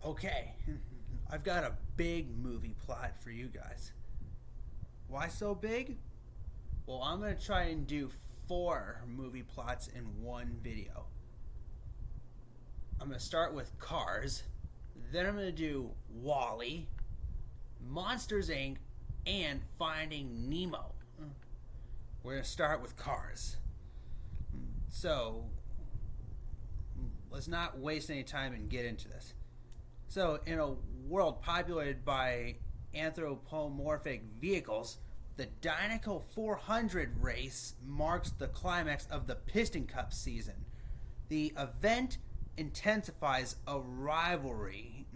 Okay, I've got a big movie plot for you guys. Why so big? Well, I'm going to try and do 4 movie plots in one video. I'm going to start with Cars, then I'm going to do Wall-E, Monsters Inc., and Finding Nemo. We're going to start with Cars. So, let's not waste any time and get into this. So, in a world populated by anthropomorphic vehicles, the Dinoco 400 race marks the climax of the Piston Cup season. The event intensifies a rivalry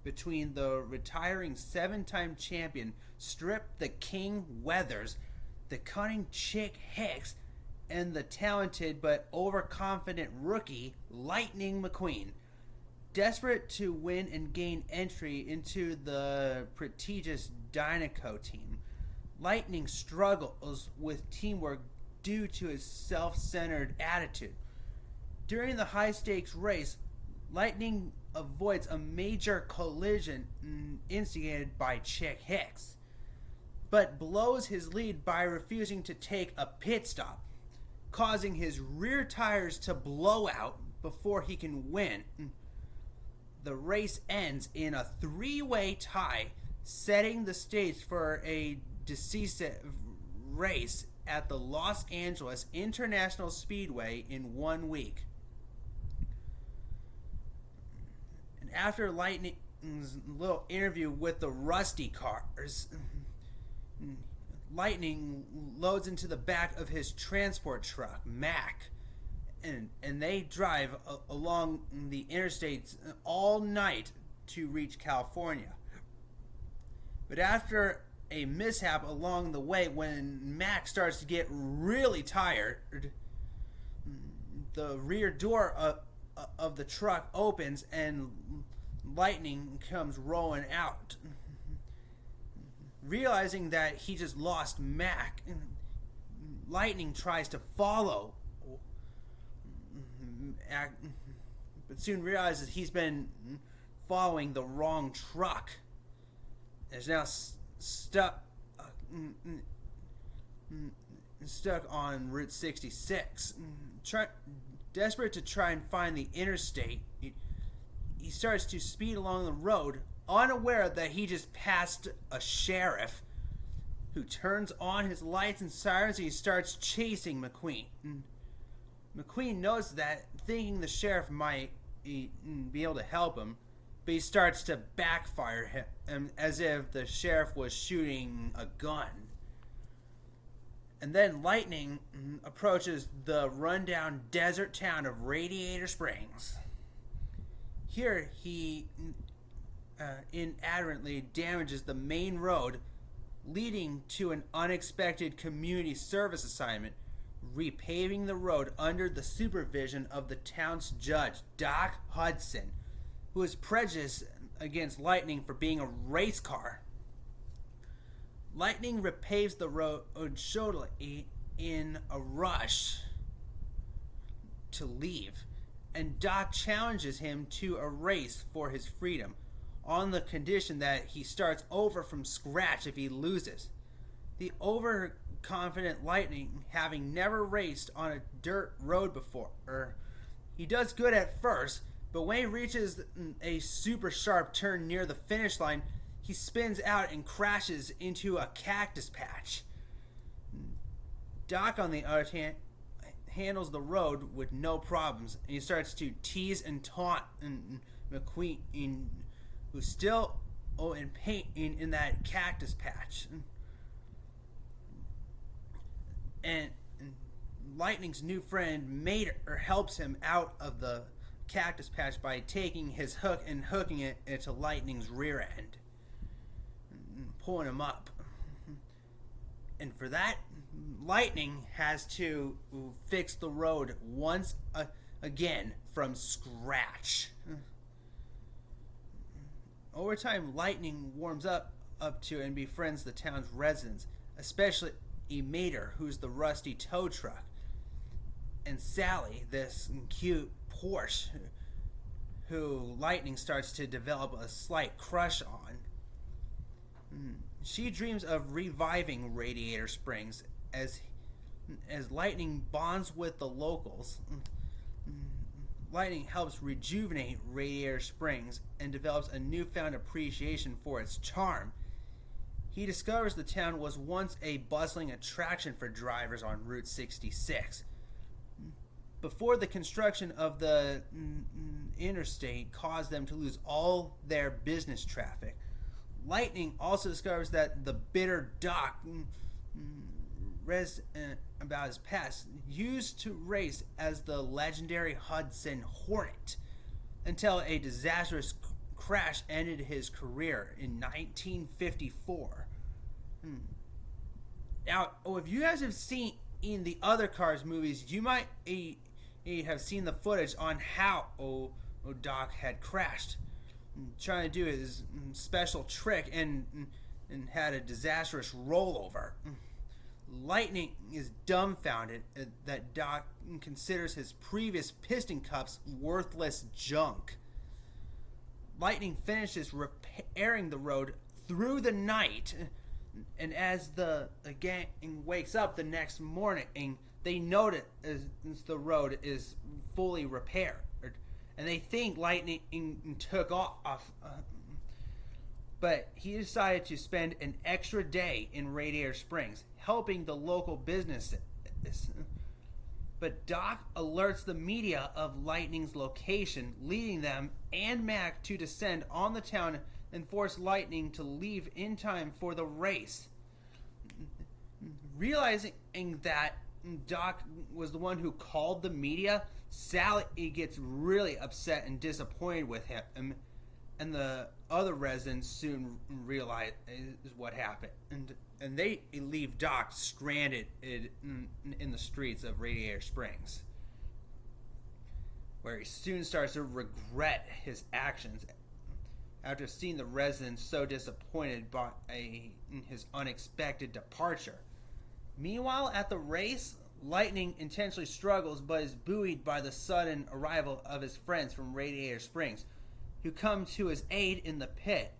between the retiring 7-time champion Strip the King Weathers, the cunning Chick Hicks, and the talented but overconfident rookie Lightning McQueen. Desperate to win and gain entry into the prestigious Dinoco team, Lightning struggles with teamwork due to his self-centered attitude. During the high-stakes race, Lightning avoids a major collision instigated by Chick Hicks, but blows his lead by refusing to take a pit stop, causing his rear tires to blow out before he can win. The race ends in a 3-way tie, setting the stage for a decisive race at the Los Angeles International Speedway in 1 week. And after Lightning's little interview with the Rusty Cars, Lightning loads into the back of his transport truck, Mac, and they drive along the interstates all night to reach California. But after a mishap along the way, when Mac starts to get really tired, the rear door of the truck opens and Lightning comes rolling out. Realizing that he just lost Mac, Lightning tries to follow, but soon realizes he's been following the wrong truck. Is now stuck on Route 66. Desperate to try and find the interstate, he starts to speed along the road, unaware that he just passed a sheriff who turns on his lights and sirens and he starts chasing McQueen. McQueen knows that, thinking the sheriff might be able to help him, but he starts to backfire him as if the sheriff was shooting a gun. And then Lightning approaches the rundown desert town of Radiator Springs. Here he inadvertently damages the main road, leading to an unexpected community service assignment, repaving the road under the supervision of the town's judge, Doc Hudson, who is prejudiced against Lightning for being a race car. Lightning repaves the road shortly in a rush to leave, and Doc challenges him to a race for his freedom, on the condition that he starts over from scratch if he loses. The overconfident Lightning, having never raced on a dirt road before, he does good at first, but when he reaches a super sharp turn near the finish line, he spins out and crashes into a cactus patch. Doc, on the other hand, handles the road with no problems, and he starts to tease and taunt McQueen, who's still in pain in that cactus patch. And Lightning's new friend Mater helps him out of the cactus patch by taking his hook and hooking it into Lightning's rear end, pulling him up. And for that, Lightning has to fix the road once again from scratch. Over time, Lightning warms up to and befriends the town's residents, especially Mater, who's the rusty tow truck, and Sally, this cute Porsche, who Lightning starts to develop a slight crush on. She dreams of reviving Radiator Springs as Lightning bonds with the locals. Lightning helps rejuvenate Radiator Springs and develops a newfound appreciation for its charm. He discovers the town was once a bustling attraction for drivers on Route 66. Before the construction of the interstate caused them to lose all their business traffic, Lightning also discovers that the bitter Doc, about his past, used to race as the legendary Hudson Hornet until a disastrous crash ended his career in 1954. Now, if you guys have seen in the other Cars movies, you might have seen the footage on how Doc had crashed, trying to do his special trick and had a disastrous rollover. Lightning is dumbfounded that Doc considers his previous piston cups worthless junk. Lightning finishes repairing the road through the night, and as the gang wakes up the next morning, they notice the road is fully repaired, and they think Lightning took off. But he decided to spend an extra day in Radiator Springs, helping the local businesses. But Doc alerts the media of Lightning's location, leading them and Mac to descend on the town and force Lightning to leave in time for the race. Realizing that Doc was the one who called the media, Sally gets really upset and disappointed with him, and the other residents soon realize what happened, and they leave Doc stranded in the streets of Radiator Springs, where he soon starts to regret his actions after seeing the residents so disappointed by his unexpected departure. Meanwhile, at the race, Lightning intentionally struggles but is buoyed by the sudden arrival of his friends from Radiator Springs, who come to his aid in the pit,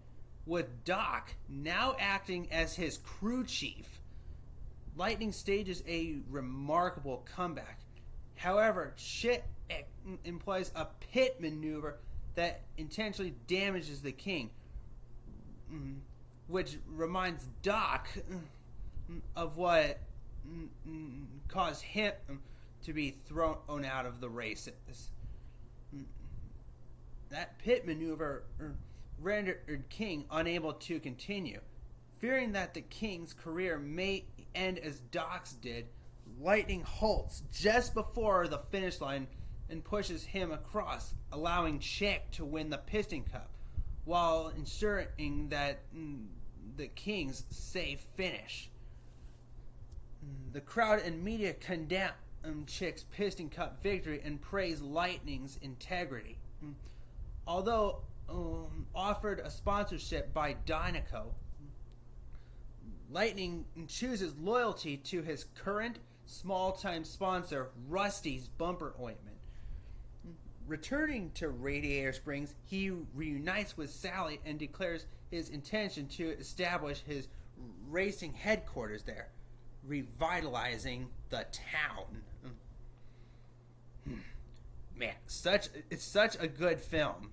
with Doc now acting as his crew chief. Lightning stages a remarkable comeback. However, Chick employs a pit maneuver that intentionally damages the King, which reminds Doc of what caused him to be thrown out of the races. That pit maneuver rendered King unable to continue. Fearing that the King's career may end as Doc's did, Lightning halts just before the finish line and pushes him across, allowing Chick to win the Piston Cup, while ensuring that the King's safe finish. The crowd and media condemn Chick's Piston Cup victory and praise Lightning's integrity. Although offered a sponsorship by Dynaco, Lightning chooses loyalty to his current small-time sponsor, Rusty's Bumper Ointment. Returning to Radiator Springs, he reunites with Sally and declares his intention to establish his racing headquarters there, revitalizing the town. Man, it's such a good film.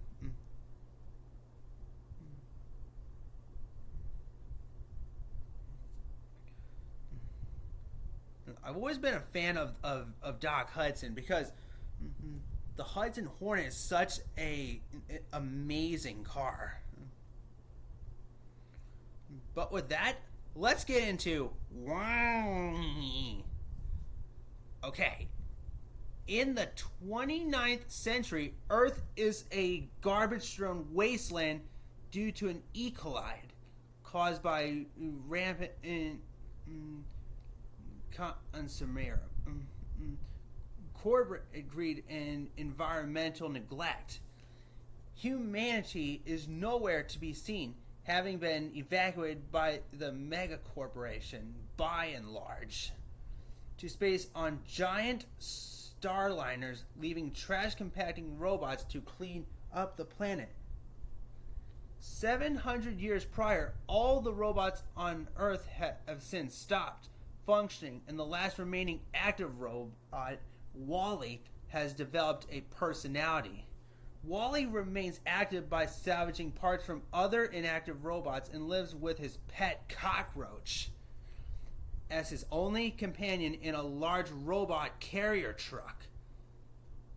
I've always been a fan of Doc Hudson because the Hudson Hornet is such an amazing car. But with that, let's get into okay. In the 29th century, Earth is a garbage-strewn wasteland due to an E. coli caused by rampant consumer corporate greed and environmental neglect. Humanity is nowhere to be seen, having been evacuated by the mega corporation, by and large, to space on giant starliners, leaving trash compacting robots to clean up the planet. 700 years prior, all the robots on Earth have since stopped functioning, and the last remaining active robot, Wally, has developed a personality. Wally remains active by salvaging parts from other inactive robots and lives with his pet cockroach as his only companion in a large robot carrier truck.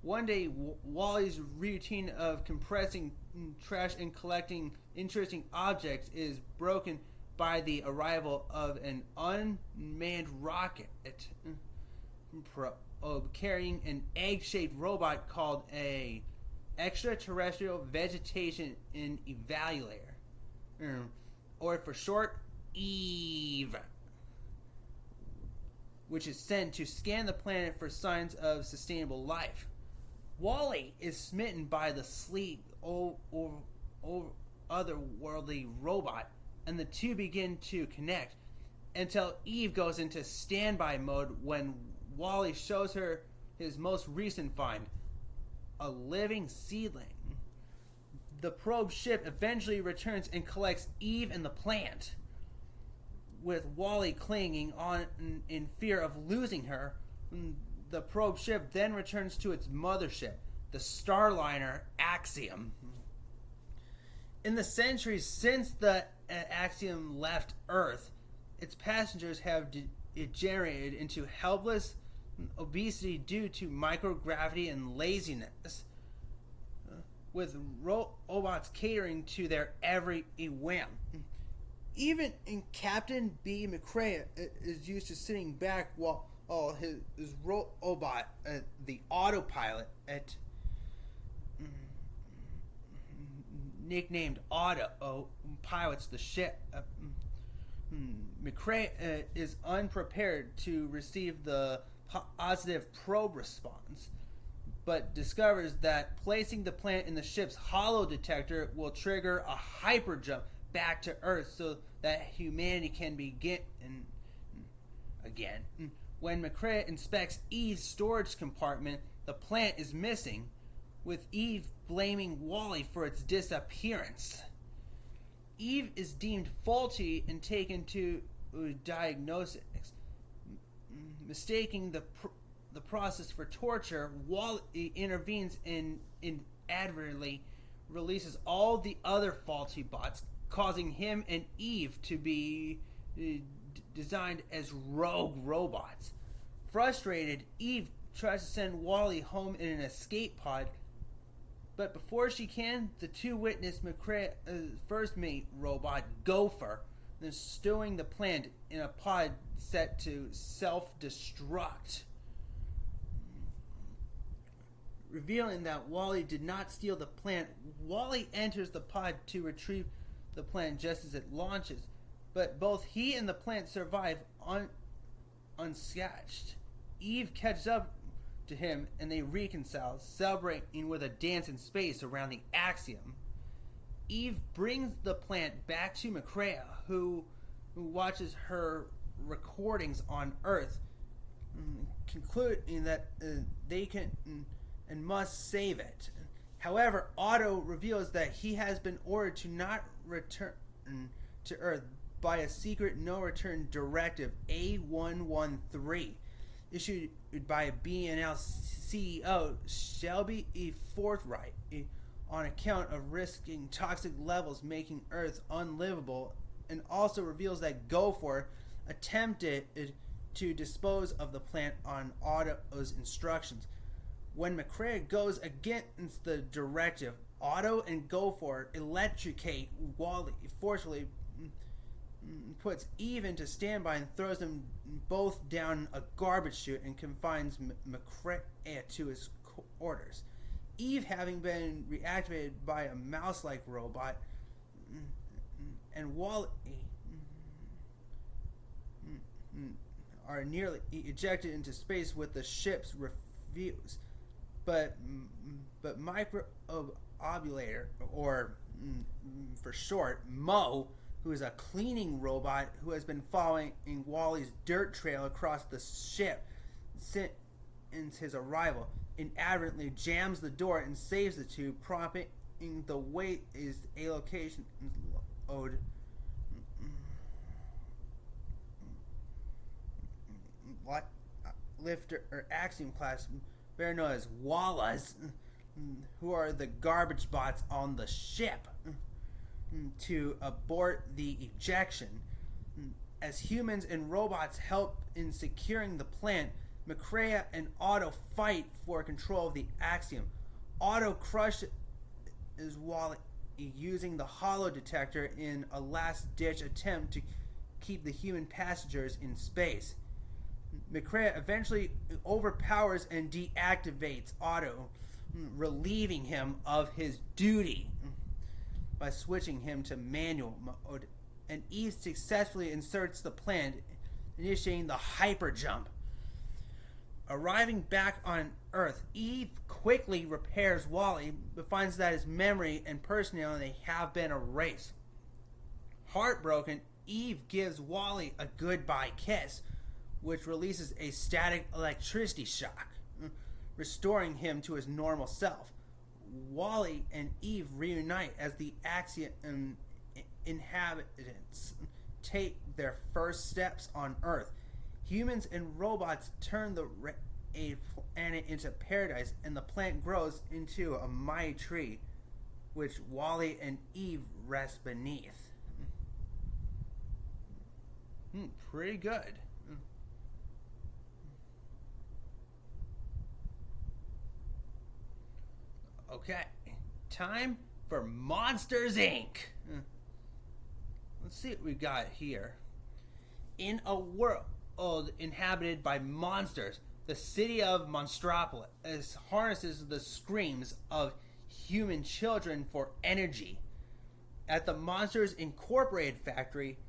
One day, Wally's routine of compressing trash and collecting interesting objects is broken by the arrival of an unmanned rocket carrying an egg-shaped robot called a extraterrestrial vegetation evaluator, or for short, EVE, which is sent to scan the planet for signs of sustainable life. Wally is smitten by the sleek, otherworldly robot, and the two begin to connect until Eve goes into standby mode when Wally shows her his most recent find, a living seedling. The probe ship eventually returns and collects Eve and the plant, with Wally clinging on in fear of losing her. The probe ship then returns to its mothership, the Starliner Axiom. In the centuries since the Axiom left Earth, its passengers have degenerated into helpless obesity due to microgravity and laziness, with robots catering to their every whim. Even in Captain B. McCrea is used to sitting back while his robot, the autopilot, nicknamed Otto, pilots the ship. McCrea is unprepared to receive the positive probe response, but discovers that placing the plant in the ship's hollow detector will trigger a hyper jump back to Earth so that humanity can begin again. When McCrea inspects Eve's storage compartment, the plant is missing, with Eve blaming Wally for its disappearance. Eve is deemed faulty and taken to diagnosis. Mistaking the process for torture, Wally intervenes and inadvertently releases all the other faulty bots, causing him and Eve to be designed as rogue robots. Frustrated, Eve tries to send Wally home in an escape pod, but before she can, the two witness McCrea's first mate robot, Gopher, then stowing the plant in a pod set to self-destruct. Revealing that Wally did not steal the plant, Wally enters the pod to retrieve the plant just as it launches, but both he and the plant survive unscathed. Eve catches up to him and they reconcile, celebrating with a dance in space around the Axiom. Eve brings the plant back to McCrea, who watches her recordings on Earth, concluding that they can and must save it. However, Otto reveals that he has been ordered to not return to Earth by a secret no-return directive A113, issued by BNL CEO Shelby E. Forthright, on account of risking toxic levels making Earth unlivable, and also reveals that Gopher attempted to dispose of the plant on Otto's instructions. When McCrea goes against the directive, Otto and Gopher electrocute Wally, forcefully puts Eve into standby and throws them both down a garbage chute and confines McCrea to his orders. Eve, having been reactivated by a mouse-like robot, and Wally are nearly ejected into space with the ship's refuse. But Microobulator, or for short, Mo, who is a cleaning robot who has been following Wally's dirt trail across the ship since his arrival, inadvertently jams the door and saves the two, prompting the weight is a location load lifter or axiom class, better known as Wallas, who are the garbage bots on the ship, to abort the ejection. As humans and robots help in securing the plant, Macrea and Otto fight for control of the axiom. Otto crushes Wally using the hollow detector in a last-ditch attempt to keep the human passengers in space. Macrea eventually overpowers and deactivates Otto, relieving him of his duty by switching him to manual mode, and Eve successfully inserts the plant, initiating the hyper jump. Arriving back on Earth, Eve quickly repairs Wally, but finds that his memory and personality have been erased. Heartbroken, Eve gives Wally a goodbye kiss, which releases a static electricity shock, restoring him to his normal self. Wally and Eve reunite as the Axiom inhabitants take their first steps on Earth. Humans and robots turn the planet into paradise, and the plant grows into a mighty tree, which Wally and Eve rest beneath. Pretty good. Okay, time for Monsters, Inc. Let's see what we got here. In a world inhabited by monsters, the city of Monstropolis harnesses the screams of human children for energy. At the Monsters Incorporated factory,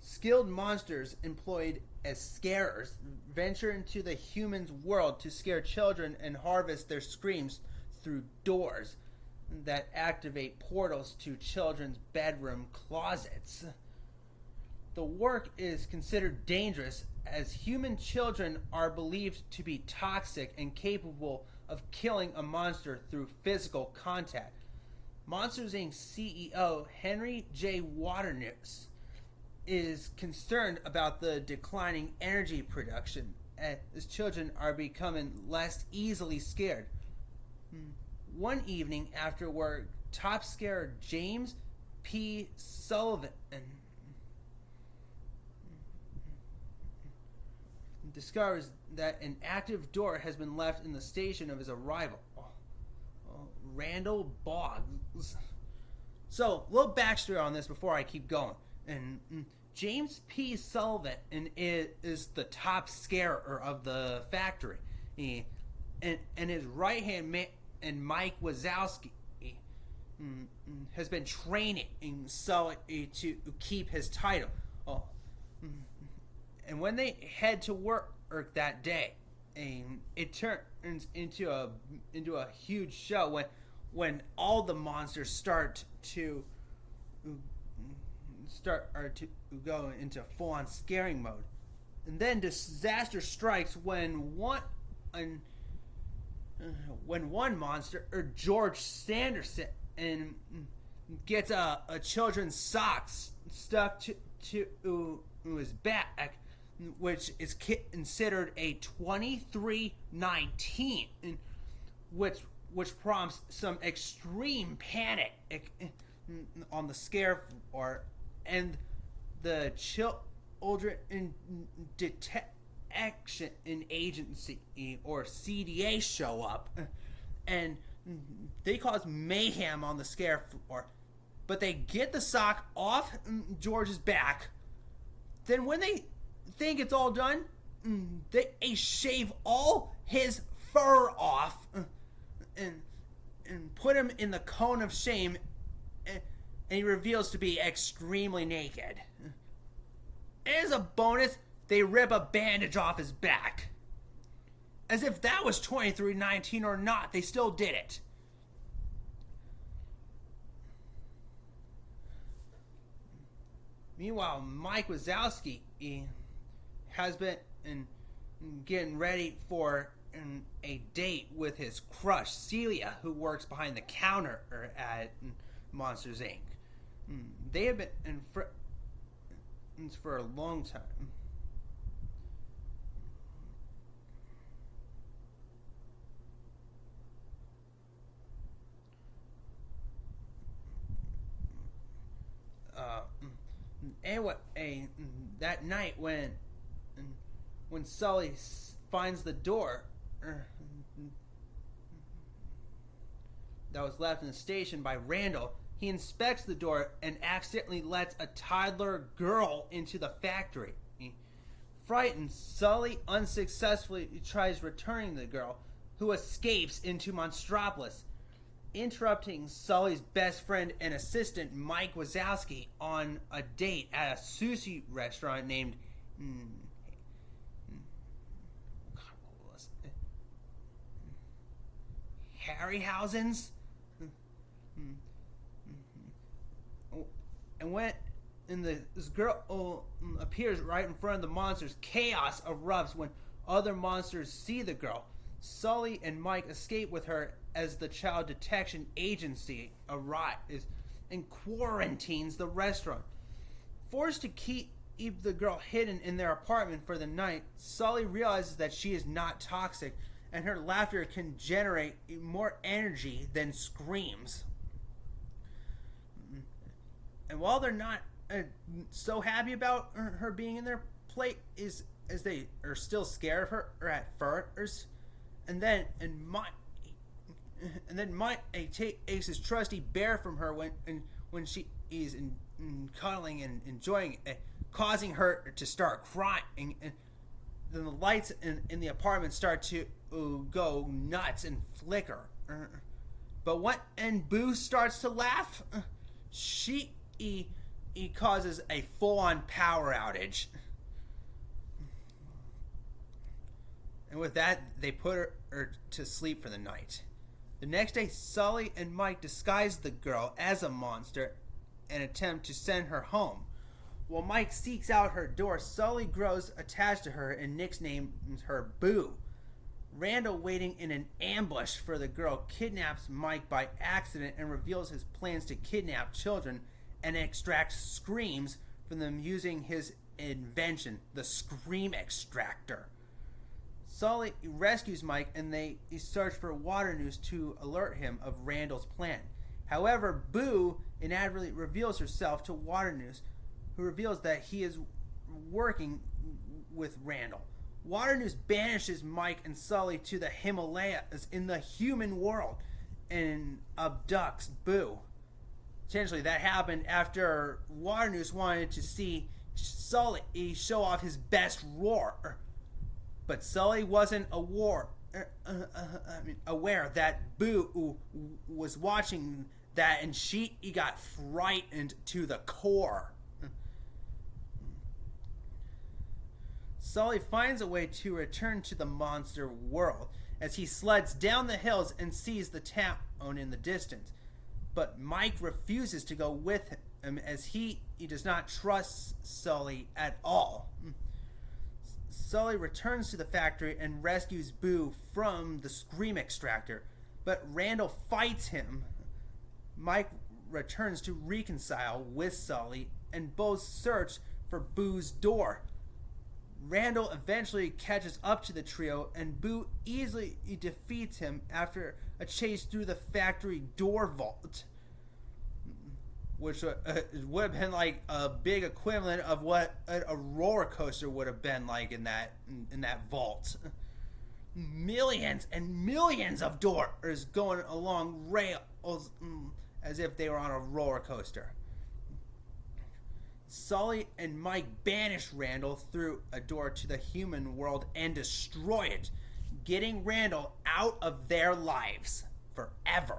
skilled monsters employed as scarers venture into the humans' world to scare children and harvest their screams through doors that activate portals to children's bedroom closets. The work is considered dangerous as human children are believed to be toxic and capable of killing a monster through physical contact. Monsters Inc. CEO Henry J. Waternoose is concerned about the declining energy production as children are becoming less easily scared. One evening after work, top scarer James P. Sullivan discovers that an active door has been left in the station of his arrival. Randall Boggs. So, a little backstory on this before I keep going. And James P. Sullivan is the top scarer of the factory. And his right-hand man, and Mike Wazowski, has been training Sully to keep his title. And when they head to work that day, it turns into a huge show when all the monsters start to go into full-on scaring mode, and then disaster strikes when one monster, or George Sanderson, and gets a children's socks stuck to his back, which is considered a 2319, which prompts some extreme panic on the scare floor, and the Children Detection Agency, or CDA, show up, and they cause mayhem on the scare floor. But they get the sock off George's back. Then when they think it's all done, they shave all his fur off and put him in the cone of shame, and he reveals to be extremely naked. As a bonus, they rip a bandage off his back. As if that was 2319 or not, they still did it. Meanwhile, Mike Wazowski has been getting ready for a date with his crush, Celia, who works behind the counter at Monsters Inc. They have been friends for a long time. Anyway, that night when Sully finds the door that was left in the station by Randall, he inspects the door and accidentally lets a toddler girl into the factory. Frightened, Sully unsuccessfully tries returning the girl, who escapes into Monstropolis, interrupting Sully's best friend and assistant Mike Wazowski on a date at a sushi restaurant named Harryhausen's. And this girl appears right in front of the monsters, chaos erupts when other monsters see the girl. Sully and Mike escape with her as the child detection agency arrives and quarantines the restaurant. Forced to keep the girl hidden in their apartment for the night, Sully realizes that she is not toxic and her laughter can generate more energy than screams. And while they're not so happy about her being in their plate, as they are still scared of her at first, and then Mike takes his trusty bear from her when she is cuddling and enjoying it, causing her to start crying. And then the lights in the apartment start to go nuts and flicker. But when Boo starts to laugh, he causes a full-on power outage. And with that, they put her to sleep for the night. The next day, Sully and Mike disguise the girl as a monster and attempt to send her home. While Mike seeks out her door, Sully grows attached to her and nicknames her Boo. Randall, waiting in an ambush for the girl, kidnaps Mike by accident and reveals his plans to kidnap children and extract screams from them using his invention, the Scream Extractor. Sully rescues Mike and they search for Water News to alert him of Randall's plan. However, Boo inadvertently reveals herself to Water News, who reveals that he is working with Randall. Water News banishes Mike and Sully to the Himalayas in the human world and abducts Boo. Essentially, that happened after Water News wanted to see Sully show off his best roar. But Sully wasn't aware that Boo was watching that, and he got frightened to the core. Sully finds a way to return to the monster world as he sleds down the hills and sees the town in the distance. But Mike refuses to go with him as he does not trust Sully at all. Sully returns to the factory and rescues Boo from the Scream Extractor, but Randall fights him. Mike returns to reconcile with Sully and both search for Boo's door. Randall eventually catches up to the trio and Boo easily defeats him after a chase through the factory door vault, which would have been like a big equivalent of what a roller coaster would have been like in that vault. Millions and millions of doors going along rails as if they were on a roller coaster. Sully and Mike banish Randall through a door to the human world and destroy it, getting Randall out of their lives forever.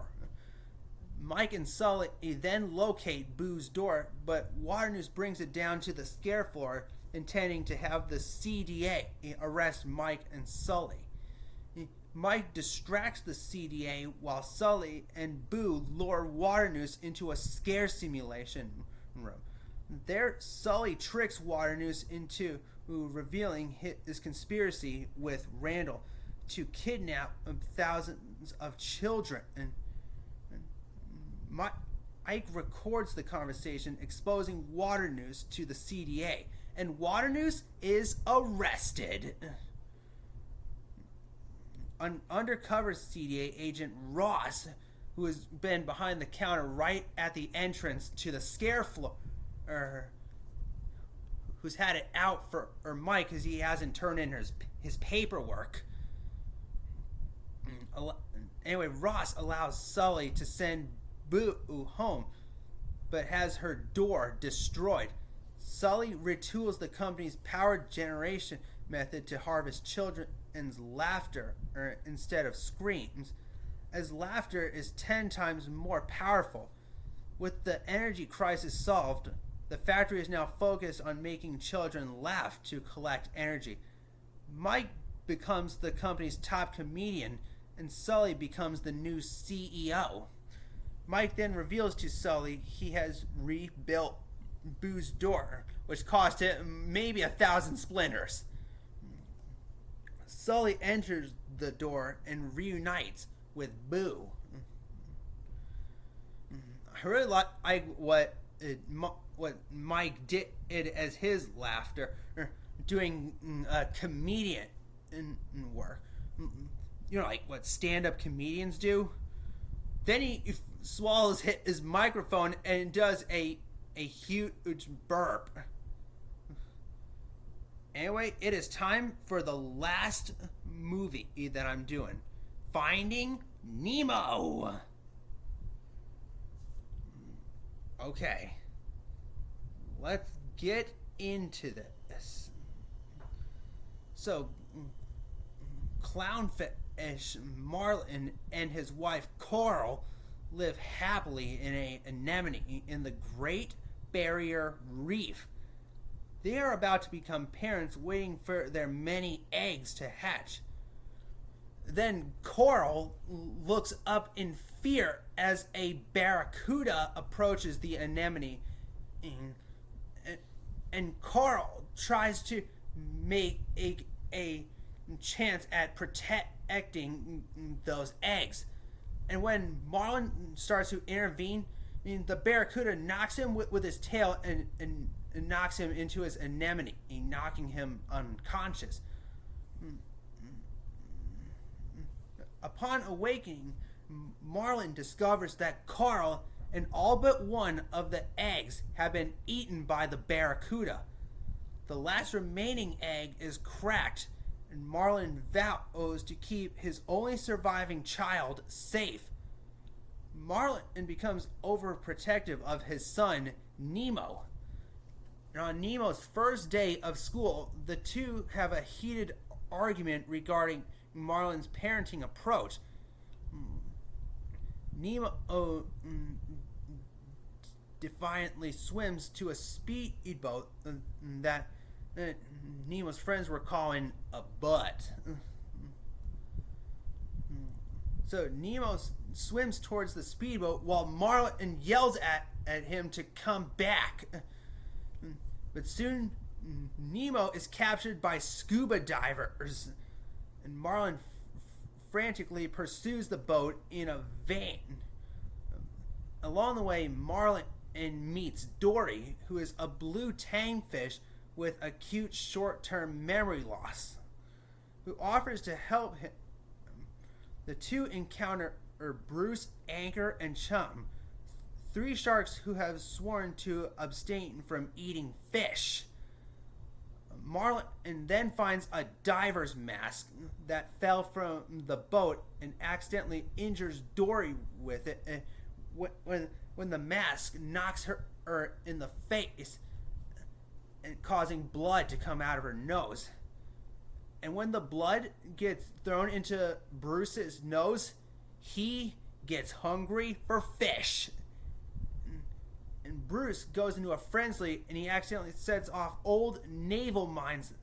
Mike and Sully then locate Boo's door, but Water News brings it down to the scare floor, intending to have the CDA arrest Mike and Sully. Mike distracts the CDA while Sully and Boo lure Water News into a scare simulation room. There, Sully tricks Water News into revealing his conspiracy with Randall, to kidnap thousands of children. And Ike records the conversation, exposing Waternoose to the CDA, and Waternoose is arrested. An undercover CDA agent, Ross, who has been behind the counter right at the entrance to the scare floor, who's had it out for Mike because he hasn't turned in his paperwork. Anyway, Ross allows Sully to send Boo home, but has her door destroyed. Sully retools the company's power generation method to harvest children's laughter instead of screams, as laughter is 10 times more powerful. With the energy crisis solved, the factory is now focused on making children laugh to collect energy. Mike becomes the company's top comedian, and Sully becomes the new CEO. Mike then reveals to Sully he has rebuilt Boo's door, which cost him maybe 1,000 splinters. Sully enters the door and reunites with Boo. I really like what Mike did as his laughter, doing comedian work. You know, like what stand-up comedians do. Then he swallows his microphone and does a huge burp. Anyway, it is time for the last movie that I'm doing. Finding Nemo. Okay. Let's get into this. So, Clownfish Marlin and his wife Coral live happily in an anemone in the Great Barrier Reef. They are about to become parents, waiting for their many eggs to hatch. Then Coral looks up in fear as a barracuda approaches the anemone, and Coral tries to make a chance at protecting those eggs. And when Marlin starts to intervene, the barracuda knocks him with his tail and knocks him into his anemone, knocking him unconscious. Upon awakening, Marlin discovers that Coral and all but one of the eggs have been eaten by the barracuda. The last remaining egg is cracked, and Marlin vows to keep his only surviving child safe. Marlin becomes overprotective of his son, Nemo. And on Nemo's first day of school, the two have a heated argument regarding Marlin's parenting approach. Nemo defiantly swims to a speedboat that Nemo's friends were calling a butt. So Nemo swims towards the speedboat while Marlin yells at him to come back. But soon Nemo is captured by scuba divers, and Marlin frantically pursues the boat in a van. Along the way, Marlin meets Dory, who is a blue tangfish with acute short-term memory loss, who offers to help him. The two encounter Bruce, Anchor, and Chum, three sharks who have sworn to abstain from eating fish. Marlin then finds a diver's mask that fell from the boat and accidentally injures Dory with it. And when the mask knocks her in the face and causing blood to come out of her nose. And when the blood gets thrown into Bruce's nose, he gets hungry for fish. And Bruce goes into a frenzy and he accidentally sets off old naval mines.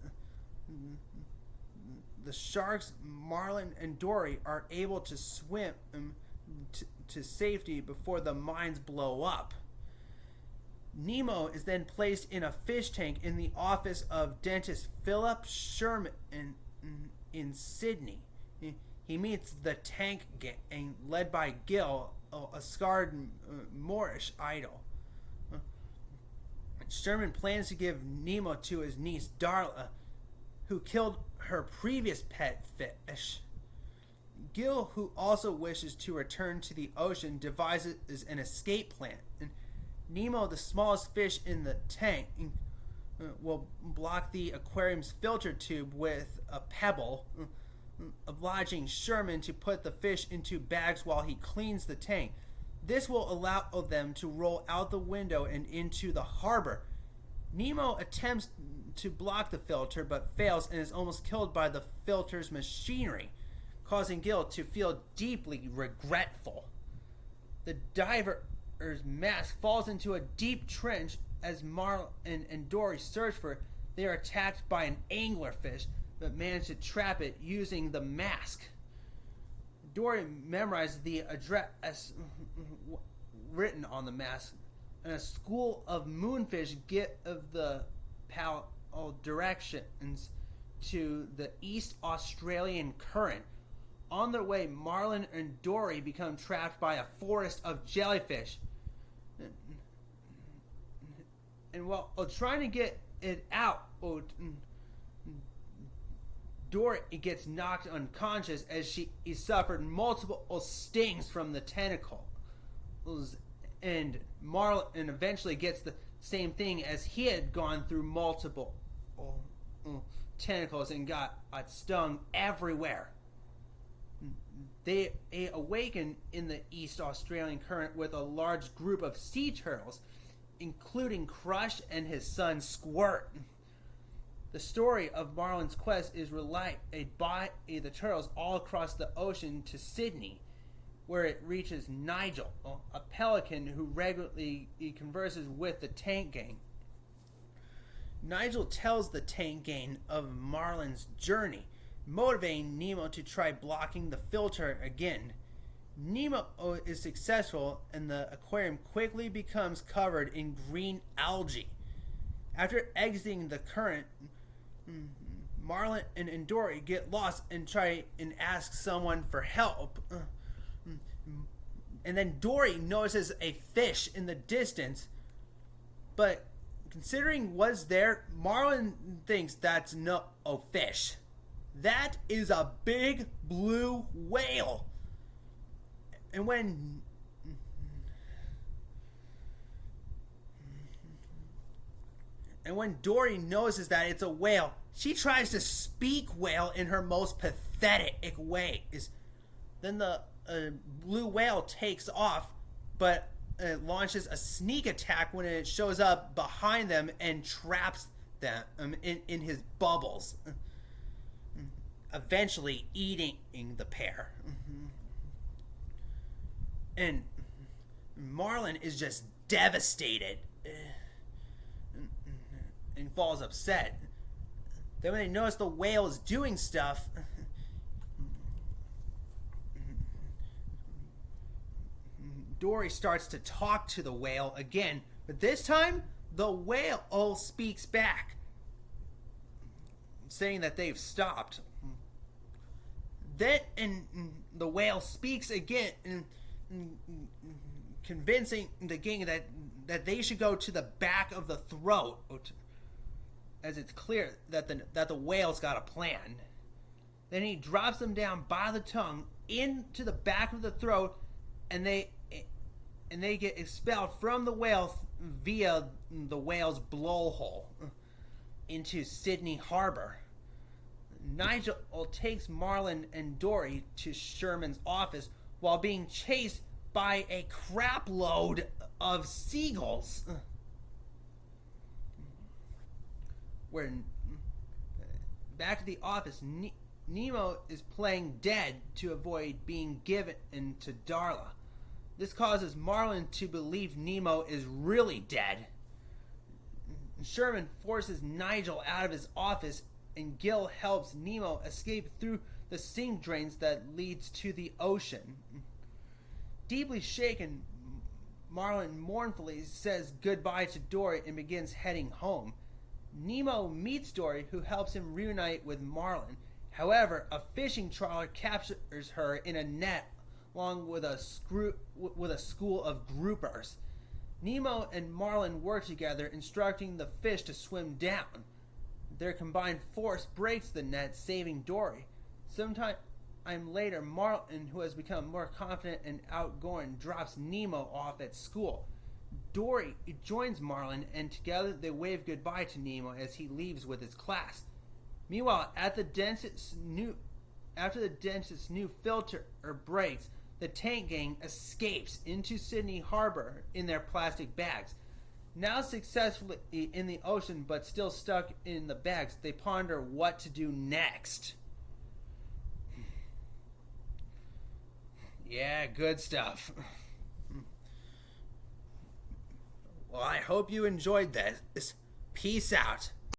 The sharks, Marlin and Dory, are able to swim to safety before the mines blow up. Nemo is then placed in a fish tank in the office of dentist Philip Sherman in Sydney, he meets the tank gang led by Gil, a scarred Moorish idol. Sherman plans to give Nemo to his niece Darla, who killed her previous pet fish. Gil, who also wishes to return to the ocean, devises an escape plan. And Nemo, the smallest fish in the tank, will block the aquarium's filter tube with a pebble, obliging Sherman to put the fish into bags while he cleans the tank. This will allow them to roll out the window and into the harbor. Nemo attempts to block the filter but fails and is almost killed by the filter's machinery, causing Gil to feel deeply regretful. The diver's mask falls into a deep trench as Marlin and Dory search for it. They are attacked by an anglerfish but manage to trap it using the mask. Dory memorizes the address written on the mask, and a school of moonfish give the pal directions to the East Australian current. On their way, Marlin and Dory become trapped by a forest of jellyfish. And while trying to get it out, Dory gets knocked unconscious as she suffered multiple stings from the tentacles, and Marlin eventually gets the same thing as he had gone through multiple tentacles and got stung everywhere. They awaken in the East Australian current with a large group of sea turtles, including Crush and his son Squirt. The story of Marlin's quest is relayed by the turtles all across the ocean to Sydney, where it reaches Nigel, a pelican who regularly converses with the tank gang. Nigel tells the tank gang of Marlin's journey, motivating Nemo to try blocking the filter again. Nemo is successful, and the aquarium quickly becomes covered in green algae. After exiting the current, Marlin and Dory get lost and try and ask someone for help. And then Dory notices a fish in the distance, but considering what's there, Marlin thinks that's no fish. That is a big blue whale. And when Dory notices that it's a whale, she tries to speak whale in her most pathetic way. Then the blue whale takes off, but it launches a sneak attack when it shows up behind them and traps them in his bubbles, eventually eating the pair. And Marlin is just devastated and falls upset. Then when they notice the whale is doing stuff, Dory starts to talk to the whale again, but this time the whale speaks back, saying that they've stopped. Then the whale speaks again, convincing the gang that they should go to the back of the throat, as it's clear that the whale's got a plan. Then he drops them down by the tongue into the back of the throat, and they get expelled from the whale via the whale's blowhole into Sydney Harbor. Nigel takes Marlin and Dory to Sherman's office while being chased by a crap load of seagulls. Back at the office, Nemo is playing dead to avoid being given to Darla. This causes Marlin to believe Nemo is really dead. Sherman forces Nigel out of his office, and Gil helps Nemo escape through the sink drains that leads to the ocean. Deeply shaken, Marlin mournfully says goodbye to Dory and begins heading home. Nemo meets Dory, who helps him reunite with Marlin, However, a fishing trawler captures her in a net along with a school of groupers. Nemo and Marlin work together, instructing the fish to swim down. Their combined force breaks the net, saving Dory. Sometime later, Marlin, who has become more confident and outgoing, drops Nemo off at school. Dory joins Marlin, and together they wave goodbye to Nemo as he leaves with his class. Meanwhile, after the dentist's new filter breaks, the tank gang escapes into Sydney Harbor in their plastic bags. Now successfully in the ocean but still stuck in the bags, they ponder what to do next. Yeah, good stuff. Well, I hope you enjoyed this. Peace out.